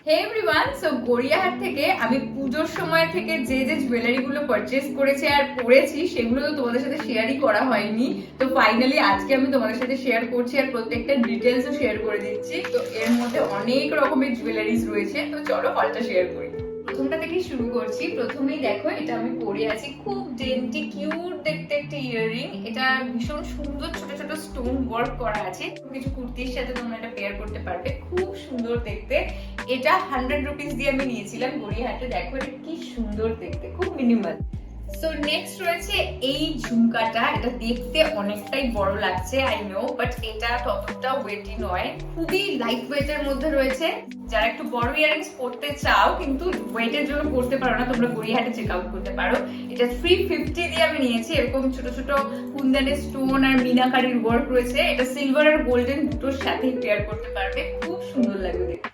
হে everyone, so Gariahat থেকে আমি পুজোর সময় থেকে যে জুয়েলারি গুলো পারচেজ করেছি আর পরেছি সেগুলো তো তোমাদের সাথে শেয়ারই করা হয়নি। তো ফাইনালি আজকে আমি তোমাদের সাথে শেয়ার করছি আর প্রত্যেকটা ডিটেলসও শেয়ার করে দিচ্ছি। তো এর মধ্যে অনেক রকমের জুয়েলারিজ রয়েছে, তো চলো হলটা শেয়ার করি। প্রথমটা থেকে শুরু করছি। প্রথমেই দেখো, এটা আমি পরে আছি, খুব ডেন্টি কিউট দেখতে একটা ইয়াররিং। এটা ভীষণ সুন্দর ছোট ছোট স্টোন ওয়ার্ক করা আছে। কিছু কুর্তির সাথে তোমরা এটা পেয়ার করতে পারবে, খুব সুন্দর দেখতে। এটা 100 রুপিস দিয়ে আমি নিয়েছিলাম গড়িয়াহাটে। দেখো এটা কি সুন্দর দেখতে, খুব মিনিমাল। সো নেক্সট রয়েছে এই ঝুমকাটা। এটা দেখতে অনেকটাই বড় লাগছে, আই নো, বাট এটা ততটা ওয়েটি নয়, খুবই লাইট ওয়েটের মধ্যে রয়েছে। যারা একটু বড় ইয়ারিংস পড়তে চাও কিন্তু ওয়েটের জন্য পড়তে পারো না, তোমরা গড়িয়াহাটে চেক আউট করতে পারো। এটা 350 দিয়ে আমি নিয়েছি। এরকম ছোট ছোট কুন্দনের স্টোন আর মিনাকারির ওয়ার্ক রয়েছে। এটা সিলভার আর গোল্ডেন দুটোর সাথে পেয়ার করতে পারবে, খুব সুন্দর লাগবে দেখতে।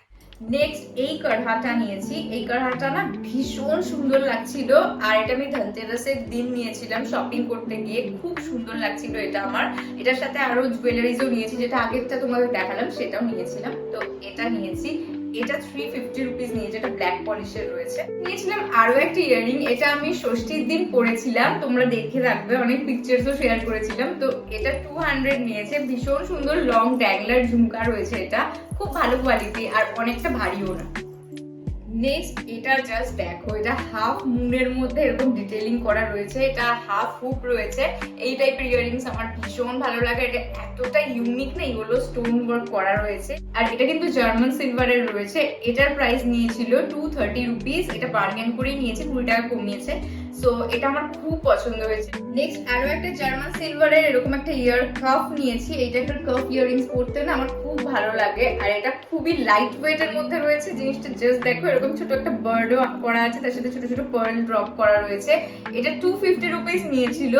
নেক্সট এই কারহাটা নিয়েছি। এই কারহাটা না ভীষণ সুন্দর লাগছিল, আর এটা আমি ধনতেরাসের দিন নিয়েছিলাম শপিং করতে গিয়ে, খুব সুন্দর লাগছিল এটা আমার। এটার সাথে আরো জুয়েলারিজও নিয়েছি, যেটা আগেরটা তোমাদের দেখালাম সেটাও নিয়েছিলাম। তো এটা নিয়েছি, এটা 350 রুপিস নিয়েছে। এটা ব্ল্যাক পলিশের রয়েছে। নিয়েছিলাম আরো একটা ইয়াররিং, এটা আমি ষষ্ঠীর দিন পরেছিলাম, তোমরা দেখে রাখবে, অনেক পিকচারসও শেয়ার করেছিলাম। তো এটা 200 নিয়েছে। ভীষণ সুন্দর লং ড্যাংলার ঝুমকা রয়েছে, এটা খুব ভালো কোয়ালিটি আর অনেকটা ভারীও না। নেক্সট এটা জাস্ট দেখো, এটা হাফ মুনের মধ্যে এরকম ডিটেইলিং করা রয়েছে, এটা হাফ হুপ রয়েছে। এই টাইপের ইয়াররিংস আমার ভীষণ ভালো লাগে। এটা এতটা ইউনিক না, এগুলো স্টোন ওয়ার্ক করা রয়েছে। আর এটা কিন্তু জার্মান সিলভারের রয়েছে। এটার প্রাইস নিয়েছিল 230 রুপিস। এটা বার্গেন করেই নিয়েছে, 20 টাকা কমিয়েছে। সো এটা আমার খুব পছন্দ হয়েছে। নেক্সট আরো একটা জার্মান সিলভারের এরকম একটা ইয়ার কাফ নিয়েছি। এইটা একটা কাফ ইয়াররিংস পরতে না আমার খুব ভালো লাগে, আর এটা খুবই লাইট ওয়েট এর মধ্যে রয়েছে। জিনিসটা জাস্ট দেখো, এরকম ছোট একটা বার্ডও করা আছে, তার সাথে ছোট ছোট পার্ল ড্রপ করা রয়েছে। এটা 250 রুপিস নিয়েছিল।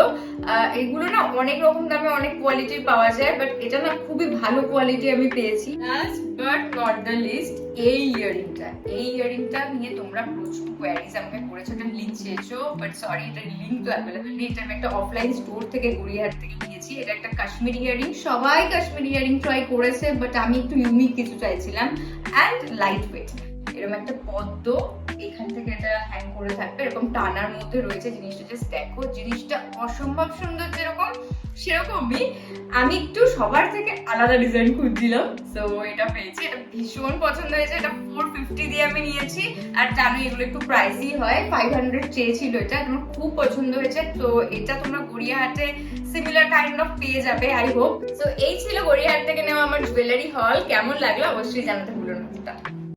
এগুলো না অনেক রকম দামে অনেক কোয়ালিটির পাওয়া যায়, বাট এটা না খুবই ভালো কোয়ালিটি আমি পেয়েছি। Last but not the least, এই ইয়াররিংটা নিয়ে তোমরা প্রচুর কোয়ারিজ আমাকে করেছো, এটা লিংক চেয়েছো, বাট সরি, এটা লিংক তো অ্যাভেলেবল নেই। এটা আমি একটা অফলাইন স্টোর থেকে গড়িয়াহাট থেকে নিয়েছি। এটা একটা কাশ্মীরি ইয়াররিং। সবাই কাশ্মীরি ইয়াররিং ট্রাই করেছে, বাট আমি একটু ইউনিক কিছু চাইছিলাম, অ্যান্ড লাইট ওয়েট। এরকম একটা পদ্ম এখান থেকে এটা হ্যাং করে থাকবে, এরকম টানার মধ্যে রয়েছে। জিনিসটা জাস্ট দেখো, জিনিসটা অসম্ভব সুন্দর যেরকম সেরকমই। আমি একটু সবার থেকে আলাদা ডিজাইন খুঁজছিলাম, সো এটা পেয়েছি। এটা ভীষণ পছন্দ হয়েছে। এটা 450 দিয়ে আমি নিয়েছি। আর জানো এগুলো একটু প্রাইসই হয়, 500 চেয়েছিল। এটা আমার খুব পছন্দ হয়েছে। তো এটা তোমরা গড়িয়াহাটে সিমিলার কাইন্ড অফ পেয়ে যাবে, আই হোপ। সো এই ছিল গড়িয়াহাট থেকে নেওয়া আমার জুয়েলারি হল। কেমন লাগলো অবশ্যই জানাতে ভুলো না।